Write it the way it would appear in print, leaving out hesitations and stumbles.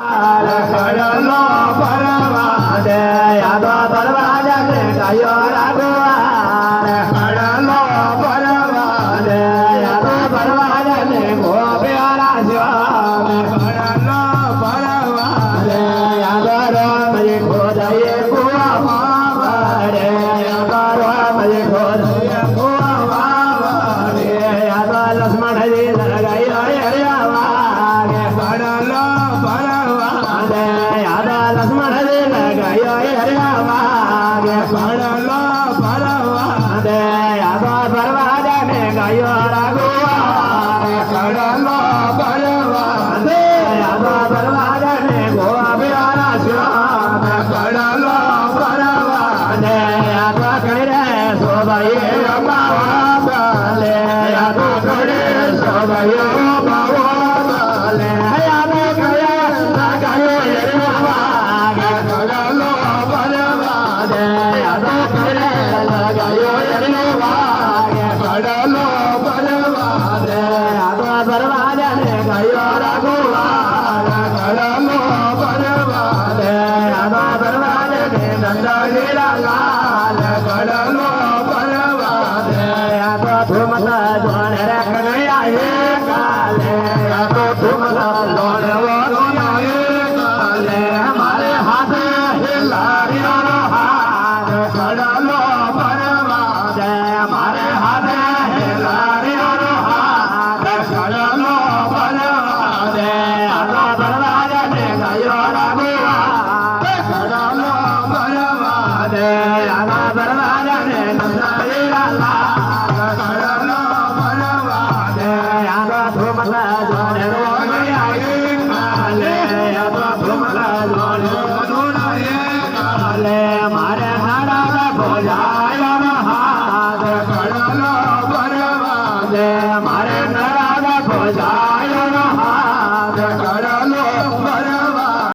ખડલો પરવા દે યાદો પરવા જગને ગાયો રાઘવા ખડલો પરવા દે યાદો પરવા જગને ગોપ્યા શ્યામ ખડલો પરવા દે યાદો રમજે ખોદયે કુવા માવડે યાદો રમજે ખોદયે કુવા માવડે યાદો લક્ષ્મણજી લગાયો હરિયાવા ખડલો લક્ષ્મણ હરે લગાયો હરિયાવા ખડલો પરવા દે યાદો પરવા જાને ગાયો રાઘવા ખડલો પરવા દે યાદો પરવા જાને ગોપિયા શ્યામ ખડલો પરવા દે યાદો કરે શોભાઈએ બાવા લે યાદો કરે શોભાઈએ બાવા લે યાદો કરે ગાયો મારે નરા ભોજા